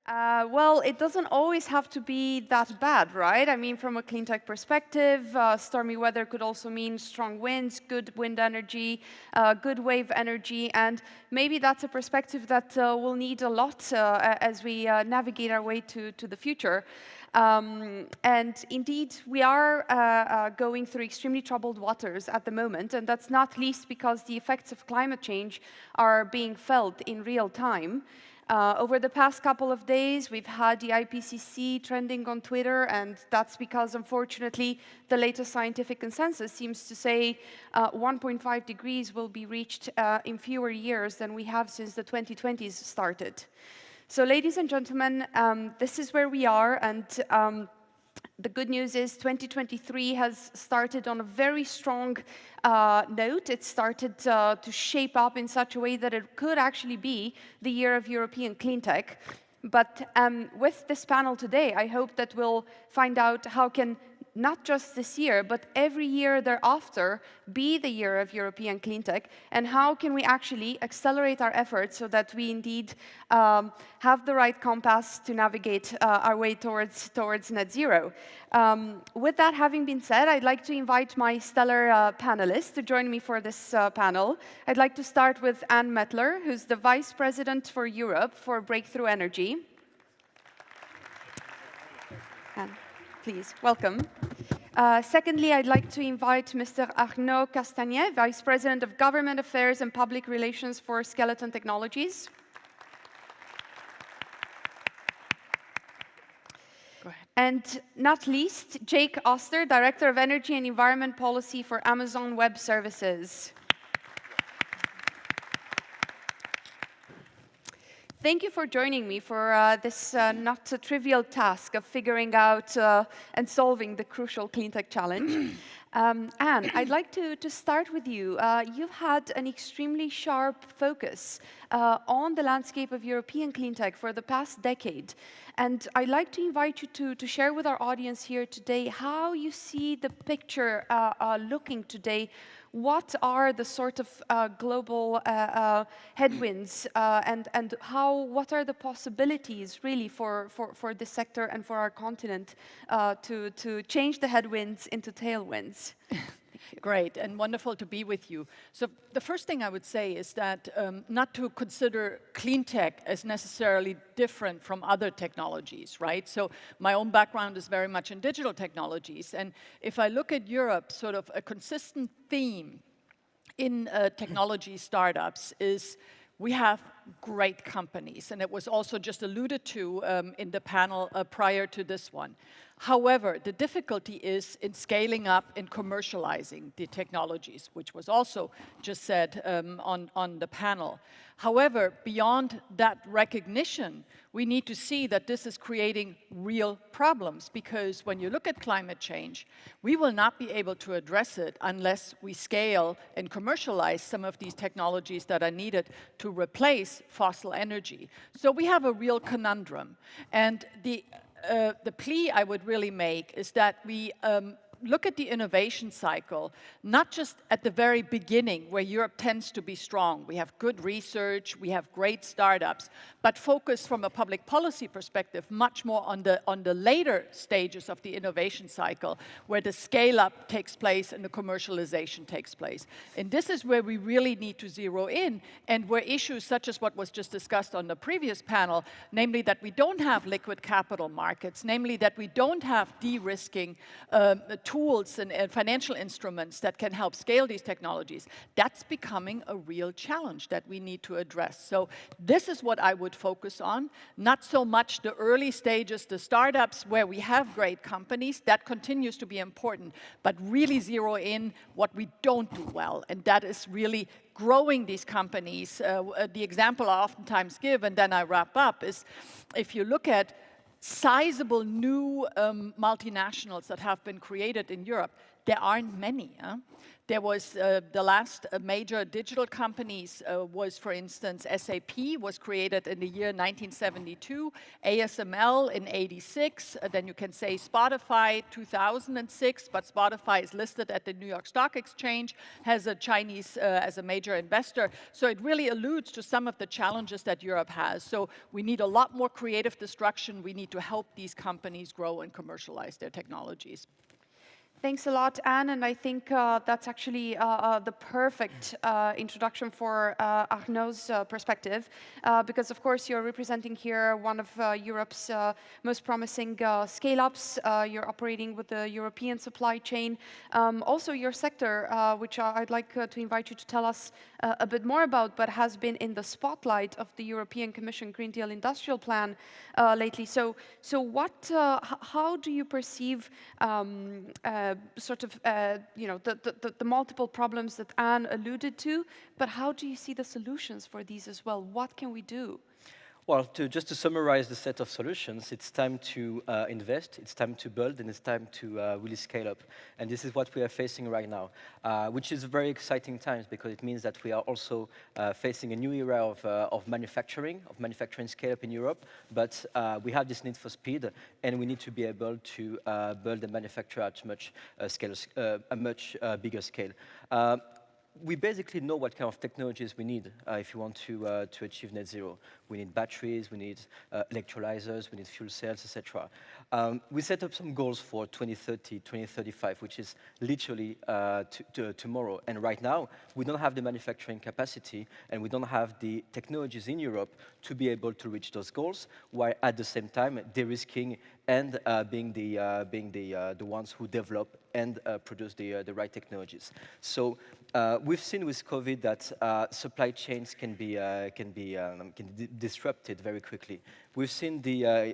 Well, it doesn't always have to be that bad, right? I mean, from a clean tech perspective, stormy weather could also mean strong winds, good wind energy, good wave energy, and maybe that's a perspective that we'll need a lot as we navigate our way to the future. And indeed, we are going through extremely troubled waters at the moment, and that's not least because the effects of climate change are being felt in real time. Over the past couple of days, we've had the IPCC trending on Twitter, and that's because, unfortunately, the latest scientific consensus seems to say 1.5 degrees will be reached in fewer years than we have since the 2020s started. So, ladies and gentlemen, this is where we are, and the good news is 2023 has started on a very strong note. It started to shape up in such a way that it could actually be the year of European clean tech. But with this panel today, I hope that we'll find out how can not just this year, but every year thereafter be the year of European clean tech, and how can we actually accelerate our efforts so that we indeed have the right compass to navigate our way towards net zero. With that having been said, I'd like to invite my stellar panelists to join me for this panel. I'd like to start with Anne Mettler, who's the Vice President for Europe for Breakthrough Energy. Anne, please, welcome. Secondly, I'd like to invite Mr. Arnaud Castaignet, Vice President of Government Affairs and Public Relations for Skeleton Technologies. Go ahead. And not least, Jake Oster, Director of Energy and Environment Policy for Amazon Web Services. Thank you for joining me for this not a trivial task of figuring out and solving the crucial clean tech challenge. Anne, I'd like to start with you. You've had an extremely sharp focus on the landscape of European clean tech for the past decade. And I'd like to invite you to share with our audience here today how you see the picture looking today. What are the sort of global headwinds and what are the possibilities really for this sector and for our continent to change the headwinds into tailwinds? Great, and wonderful to be with you. So the first thing I would say is that not to consider clean tech as necessarily different from other technologies, right? So my own background is very much in digital technologies, and if I look at Europe, sort of a consistent theme in technology startups is we have great companies, and it was also just alluded to in the panel prior to this one. However, the difficulty is in scaling up and commercializing the technologies, which was also just said on the panel. However, beyond that recognition, we need to see that this is creating real problems, because when you look at climate change, we will not be able to address it unless we scale and commercialize some of these technologies that are needed to replace fossil energy. So we have a real conundrum. And the plea I would really make is that we look at the innovation cycle, not just at the very beginning where Europe tends to be strong. We have good research, we have great startups, but focus from a public policy perspective much more on the later stages of the innovation cycle where the scale up takes place and the commercialization takes place. And this is where we really need to zero in, and where issues such as what was just discussed on the previous panel, namely that we don't have liquid capital markets, namely that we don't have de-risking tools and financial instruments that can help scale these technologies, that's becoming a real challenge that we need to address. So this is what I would focus on, not so much the early stages, the startups where we have great companies, that continues to be important, but really zero in what we don't do well, and that is really growing these companies. The example I oftentimes give, and then I wrap up, is if you look at sizable new multinationals that have been created in Europe, there aren't many. Huh? There was the last major digital companies was, for instance, SAP was created in the year 1972, ASML in 86, then you can say Spotify 2006, but Spotify is listed at the New York Stock Exchange, has a Chinese as a major investor. So it really alludes to some of the challenges that Europe has. So we need a lot more creative destruction. We need to help these companies grow and commercialize their technologies. Thanks a lot, Anne, and I think that's actually the perfect introduction for Arnaud's perspective, because of course you're representing here one of Europe's most promising scale-ups. You're operating with the European supply chain. Also your sector, which I'd like to invite you to tell us a bit more about, but has been in the spotlight of the European Commission Green Deal Industrial Plan lately. So what, how do you perceive sort of, the multiple problems that Anne alluded to, but how do you see the solutions for these as well? What can we do? Well, just to summarize the set of solutions, it's time to invest, it's time to build, and it's time to really scale up. And this is what we are facing right now, which is very exciting times because it means that we are also facing a new era of manufacturing scale up in Europe. But we have this need for speed, and we need to be able to build and manufacture at a much bigger scale. We basically know what kind of technologies we need if you want to achieve net zero. We need batteries, we need electrolyzers, we need fuel cells, etc. We set up some goals for 2030, 2035, which is literally tomorrow. And right now, we don't have the manufacturing capacity and we don't have the technologies in Europe to be able to reach those goals, while at the same time de-risking and being the ones who develop and produce the right technologies. So we've seen with COVID that supply chains can be disrupted very quickly. We've seen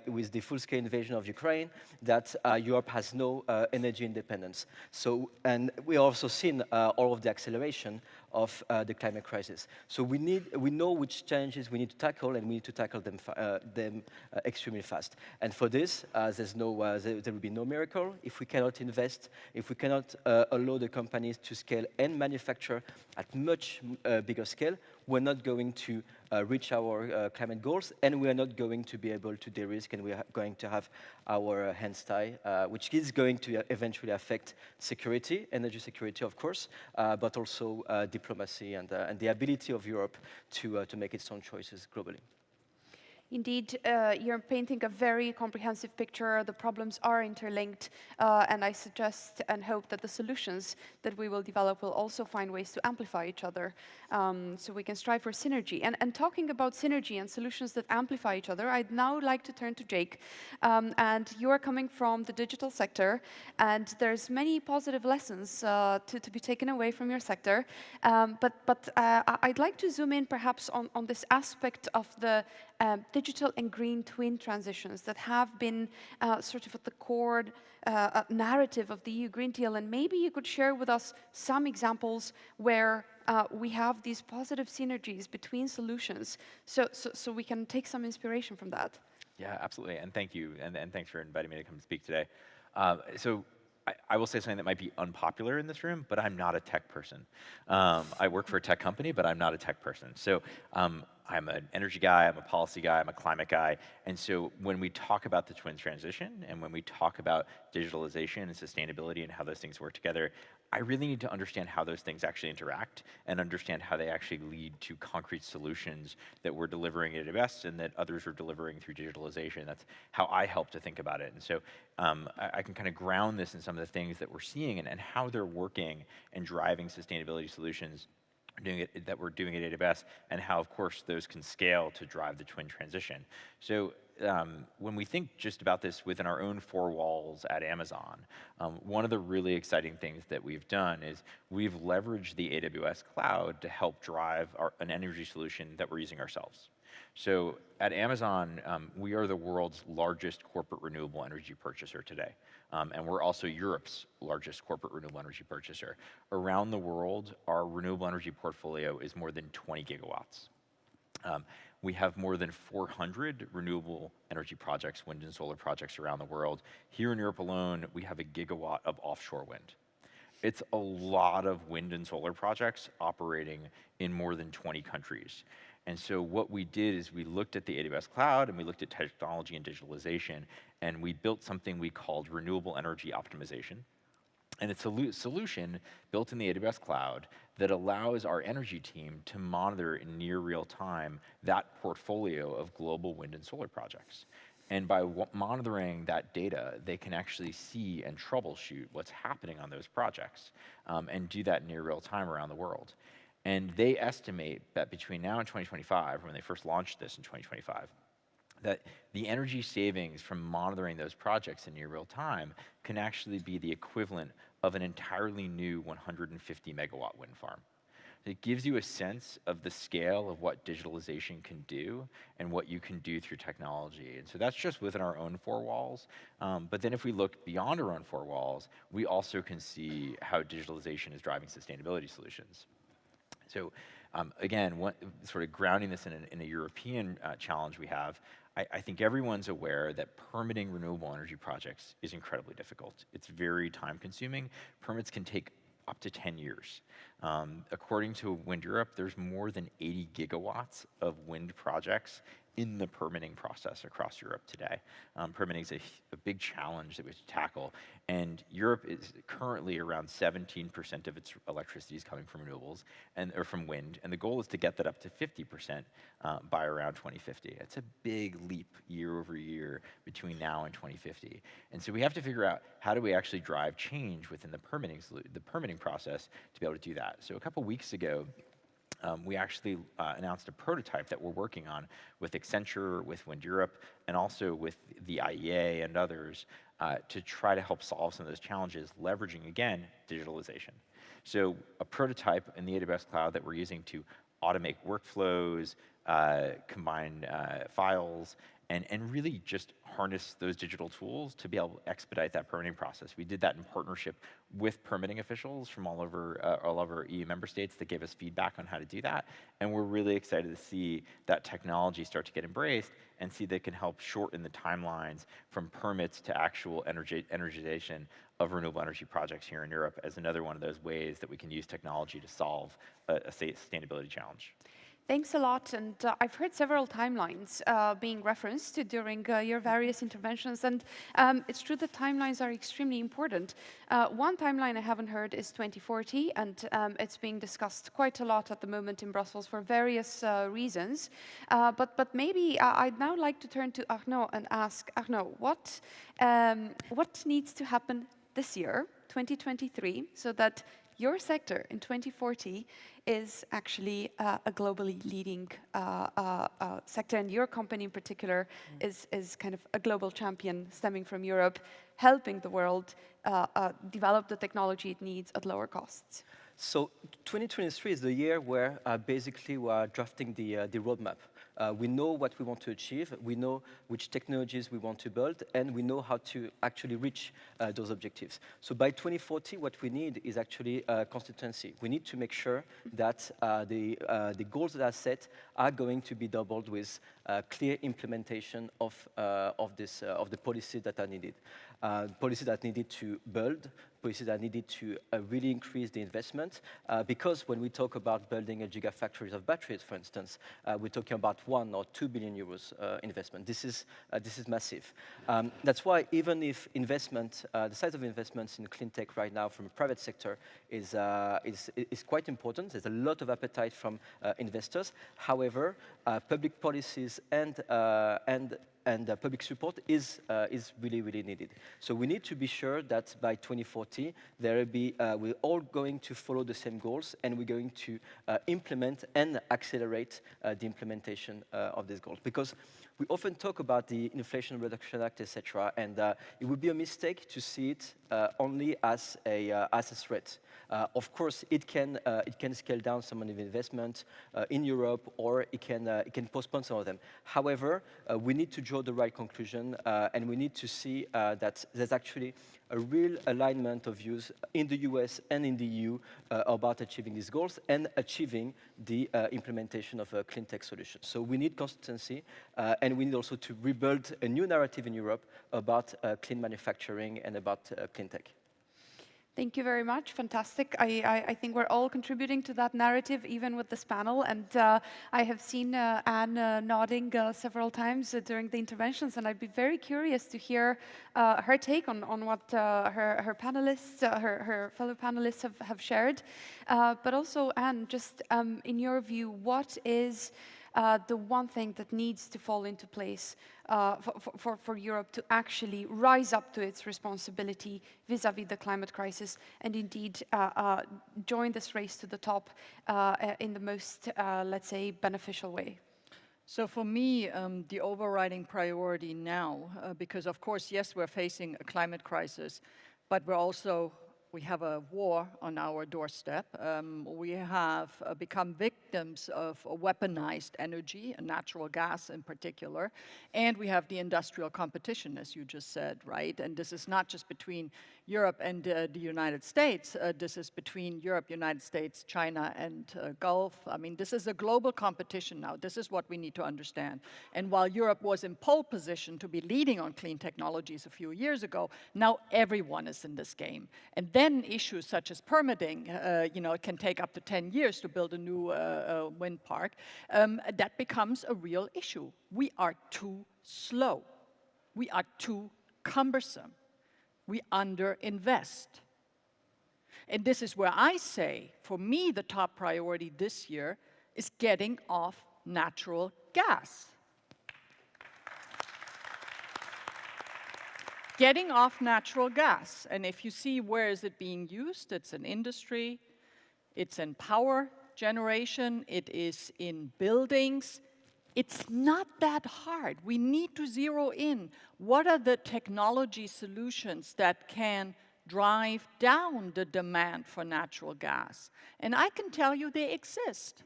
with the full-scale invasion of Ukraine that Europe has no energy independence. So, and we also seen all of the acceleration of the climate crisis. So we know which challenges we need to tackle, and we need to tackle them extremely fast. And for this, there will be no miracle if we cannot invest, if we cannot allow the companies to scale and manufacture at much bigger scale. We're not going to reach our climate goals, and we are not going to be able to de-risk, and we are going to have our hands tied, which is going to eventually affect security, energy security, of course, but also diplomacy and the ability of Europe to make its own choices globally. Indeed, you're painting a very comprehensive picture. The problems are interlinked, and I suggest and hope that the solutions that we will develop will also find ways to amplify each other, so we can strive for synergy. And talking about synergy and solutions that amplify each other, I'd now like to turn to Jake. And you are coming from the digital sector, and there's many positive lessons to be taken away from your sector. But I'd like to zoom in perhaps on this aspect of the digital and green twin transitions that have been sort of at the core narrative of the EU Green Deal. And maybe you could share with us some examples where we have these positive synergies between solutions, so we can take some inspiration from that. Yeah, absolutely. And thank you. And thanks for inviting me to come speak today. So I will say something that might be unpopular in this room, but I'm not a tech person. I work for a tech company, but I'm not a tech person. So I'm an energy guy, I'm a policy guy, I'm a climate guy. And so when we talk about the twin transition and when we talk about digitalization and sustainability and how those things work together, I really need to understand how those things actually interact and understand how they actually lead to concrete solutions that we're delivering at AWS and that others are delivering through digitalization. That's how I help to think about it. And so I can kind of ground this in some of the things that we're seeing and how they're working and driving sustainability solutions that we're doing at AWS, and how, of course, those can scale to drive the twin transition. So when we think just about this within our own four walls at Amazon, one of the really exciting things that we've done is we've leveraged the AWS cloud to help drive an energy solution that we're using ourselves. So at Amazon, we are the world's largest corporate renewable energy purchaser today. And we're also Europe's largest corporate renewable energy purchaser. Around the world, our renewable energy portfolio is more than 20 gigawatts. We have more than 400 renewable energy projects, wind and solar projects around the world. Here in Europe alone, we have 1 gigawatt of offshore wind. It's a lot of wind and solar projects operating in more than 20 countries. And so what we did is we looked at the AWS cloud and we looked at technology and digitalization, and we built something we called renewable energy optimization. And it's a solution built in the AWS cloud that allows our energy team to monitor in near real time that portfolio of global wind and solar projects. And by monitoring that data, they can actually see and troubleshoot what's happening on those projects and do that in near real time around the world. And they estimate that between now and 2025, when they first launched this in 2025, that the energy savings from monitoring those projects in near real time can actually be the equivalent of an entirely new 150 megawatt wind farm. It gives you a sense of the scale of what digitalization can do and what you can do through technology. And so that's just within our own four walls. But then if we look beyond our own four walls, we also can see how digitalization is driving sustainability solutions. So again, sort of grounding this in a European challenge we have, I think everyone's aware that permitting renewable energy projects is incredibly difficult. It's very time consuming. Permits can take up to 10 years. According to Wind Europe, there's more than 80 gigawatts of wind projects in the permitting process across Europe today. Permitting is a big challenge that we have to tackle. And Europe is currently around 17% of its electricity is coming from renewables or from wind. And the goal is to get that up to 50% by around 2050. It's a big leap year over year between now and 2050. And so we have to figure out how do we actually drive change within the permitting process to be able to do that. So a couple weeks ago, we actually announced a prototype that we're working on with Accenture, with Wind Europe, and also with the IEA and others to try to help solve some of those challenges, leveraging, again, digitalization. So a prototype in the AWS cloud that we're using to automate workflows, combine files, and really just harness those digital tools to be able to expedite that permitting process. We did that in partnership with permitting officials from all over EU member states that gave us feedback on how to do that. And we're really excited to see that technology start to get embraced and see that it can help shorten the timelines from permits to actual energization of renewable energy projects here in Europe as another one of those ways that we can use technology to solve a sustainability challenge. Thanks a lot, and I've heard several timelines being referenced during your various interventions, and it's true that timelines are extremely important. One timeline I haven't heard is 2040, and it's being discussed quite a lot at the moment in Brussels for various reasons. But maybe I'd now like to turn to Arnaud and ask, Arnaud, what needs to happen this year, 2023, so that your sector in 2040 is actually a globally leading sector, and your company in particular is kind of a global champion stemming from Europe, helping the world develop the technology it needs at lower costs? So 2023 is the year where basically we are drafting the roadmap. We know what we want to achieve, we know which technologies we want to build, and we know how to actually reach those objectives. So by 2040, what we need is actually consistency. We need to make sure that the goals that are set are going to be doubled with clear implementation of the policies that are needed. Policies that are needed to build, policies that are needed to really increase the investment, because when we talk about building a gigafactories of batteries, for instance, we're talking about 1 or 2 billion euros investment. This is massive. That's why even if investment, the size of investments in clean tech right now from the private sector is quite important. There's a lot of appetite from investors. However, public policies and public support is really, really needed. So we need to be sure that by 2040, we're all going to follow the same goals, and we're going to implement and accelerate the implementation of these goals. Because we often talk about the Inflation Reduction Act, etc., and it would be a mistake to see it only as a threat. Of course, it can scale down some of the investment in Europe, or it can postpone some of them. However, we need to draw the right conclusion, and we need to see that there's actually a real alignment of views in the US and in the EU about achieving these goals and achieving the implementation of a clean tech solution. So we need consistency, and we need also to rebuild a new narrative in Europe about clean manufacturing and about clean tech. Thank you very much. Fantastic. I think we're all contributing to that narrative, even with this panel. And I have seen Anne nodding several times during the interventions, and I'd be very curious to hear her take on what her panelists, her fellow panelists have shared. But also, Anne, just in your view, what is the one thing that needs to fall into place for Europe to actually rise up to its responsibility vis-à-vis the climate crisis and indeed join this race to the top in the most, let's say, beneficial way? So for me, the overriding priority now, because of course, yes, we're facing a climate crisis, but we have a war on our doorstep. We have become victims of weaponized energy, natural gas in particular, and we have the industrial competition, as you just said, right? And this is not just between Europe and the United States. This is between Europe, United States, China, and Gulf. I mean, this is a global competition now. This is what we need to understand. And while Europe was in pole position to be leading on clean technologies a few years ago, now everyone is in this game. And then issues such as permitting, it can take up to 10 years to build a new wind park, that becomes a real issue. We are too slow. We are too cumbersome. We underinvest. And this is where I say, for me, the top priority this year is getting off natural gas. Getting off natural gas. And if you see where is it being used, it's in industry, it's in power generation, it is in buildings. It's not that hard. We need to zero in. What are the technology solutions that can drive down the demand for natural gas? And I can tell you they exist.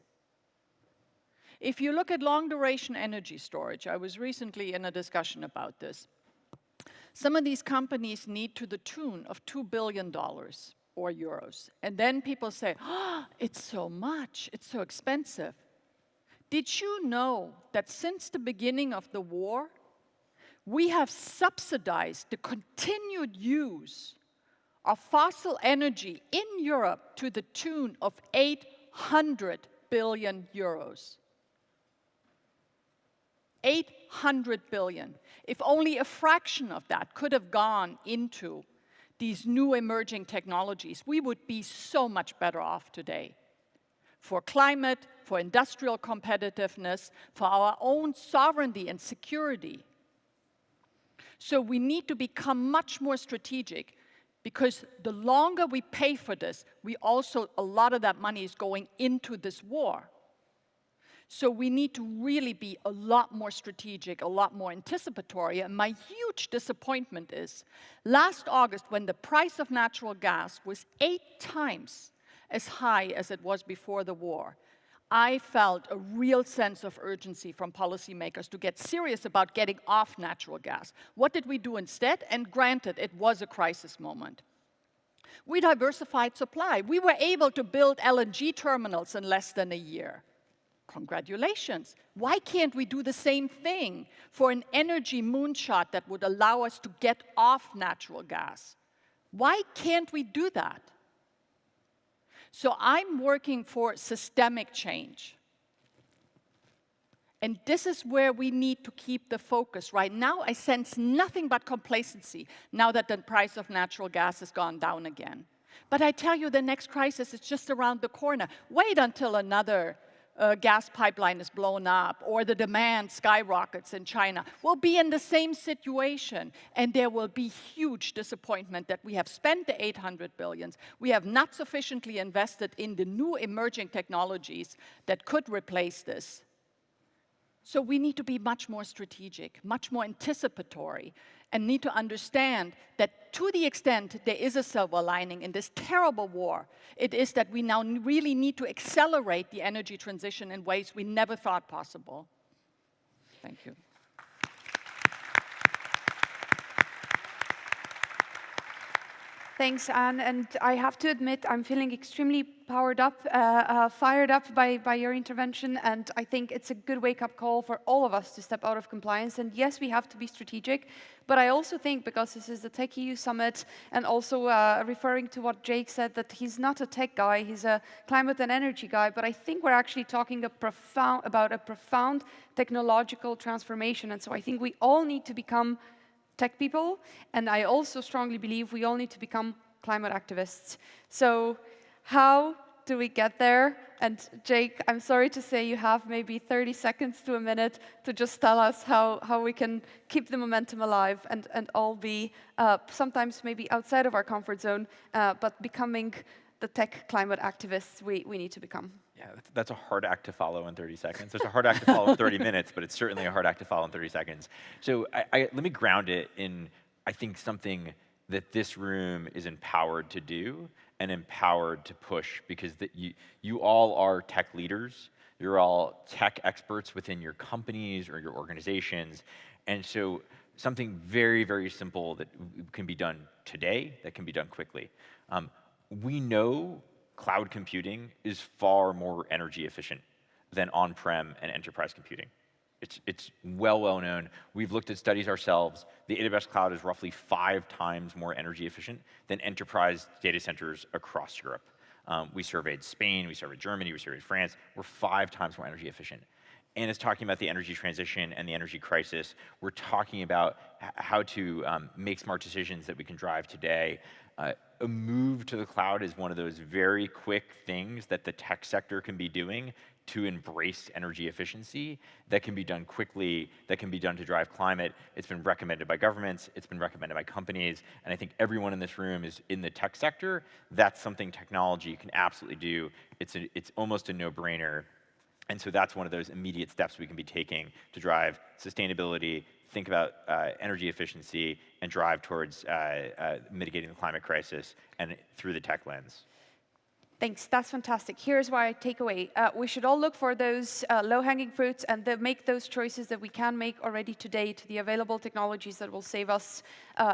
If you look at long-duration energy storage, I was recently in a discussion about this. Some of these companies need to the tune of $2 billion or euros. And then people say, oh, it's so much, it's so expensive. Did you know that since the beginning of the war, we have subsidized the continued use of fossil energy in Europe to the tune of 800 billion euros? 800 billion. If only a fraction of that could have gone into these new emerging technologies, we would be so much better off today. For climate, for industrial competitiveness, for our own sovereignty and security. So we need to become much more strategic, because the longer we pay for this, a lot of that money is going into this war. So we need to really be a lot more strategic, a lot more anticipatory. And my huge disappointment is, last August, when the price of natural gas was 8 times as high as it was before the war, I felt a real sense of urgency from policymakers to get serious about getting off natural gas. What did we do instead? And granted, it was a crisis moment. We diversified supply. We were able to build LNG terminals in less than a year. Congratulations. Why can't we do the same thing for an energy moonshot that would allow us to get off natural gas? Why can't we do that? So I'm working for systemic change. And this is where we need to keep the focus. Right now, I sense nothing but complacency now that the price of natural gas has gone down again. But I tell you, the next crisis is just around the corner. Wait until another gas pipeline is blown up, or the demand skyrockets in China. We'll be in the same situation, and there will be huge disappointment that we have spent the 800 billions. We have not sufficiently invested in the new emerging technologies that could replace this. So we need to be much more strategic, much more anticipatory, and need to understand that to the extent there is a silver lining in this terrible war, it is that we now really need to accelerate the energy transition in ways we never thought possible. Thank you. Thanks, Anne. And I have to admit, I'm feeling extremely fired up by your intervention. And I think it's a good wake-up call for all of us to step out of compliance. And yes, we have to be strategic. But I also think, because this is the Tech.eu Summit, and also referring to what Jake said, that he's not a tech guy, he's a climate and energy guy. But I think we're actually talking about a profound technological transformation. And so I think we all need to become tech people, and I also strongly believe we all need to become climate activists. So how do we get there? And Jake, I'm sorry to say you have maybe 30 seconds to a minute to just tell us how we can keep the momentum alive and all be sometimes maybe outside of our comfort zone, but becoming the tech climate activists we need to become. Yeah, that's a hard act to follow in 30 seconds. It's a hard act to follow in 30 minutes, but it's certainly a hard act to follow in 30 seconds. So let me ground it in, I think, something that this room is empowered to do and empowered to push, because you all are tech leaders. You're all tech experts within your companies or your organizations. And so something very, very simple that can be done today, that can be done quickly. We know cloud computing is far more energy efficient than on-prem and enterprise computing. It's well known. We've looked at studies ourselves. The AWS cloud is roughly 5 times more energy efficient than enterprise data centers across Europe. We surveyed Spain, we surveyed Germany, we surveyed France. We're 5 times more energy efficient. And it's talking about the energy transition and the energy crisis. We're talking about how to make smart decisions that we can drive today. A move to the cloud is one of those very quick things that the tech sector can be doing to embrace energy efficiency, that can be done quickly, that can be done to drive climate. It's been recommended by governments, it's been recommended by companies, and I think everyone in this room is in the tech sector. That's something technology can absolutely do. It's almost a no-brainer. And so that's one of those immediate steps we can be taking to drive sustainability, think about energy efficiency, and drive towards mitigating the climate crisis and through the tech lens. Thanks, that's fantastic. Here's what I take away. We should all look for those low-hanging fruits and make those choices that we can make already today to the available technologies that will save us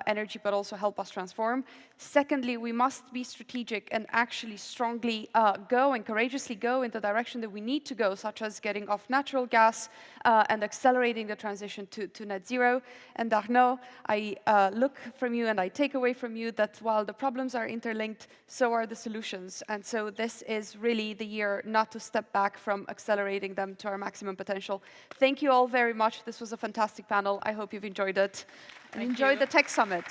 energy, but also help us transform. Secondly, we must be strategic and actually strongly go and courageously go in the direction that we need to go, such as getting off natural gas and accelerating the transition to net zero. And Arnaud, I look from you and I take away from you that while the problems are interlinked, so are the solutions. And so this is really the year not to step back from accelerating them to our maximum potential. Thank you all very much. This was a fantastic panel. I hope you've enjoyed it. And enjoy the Tech Summit.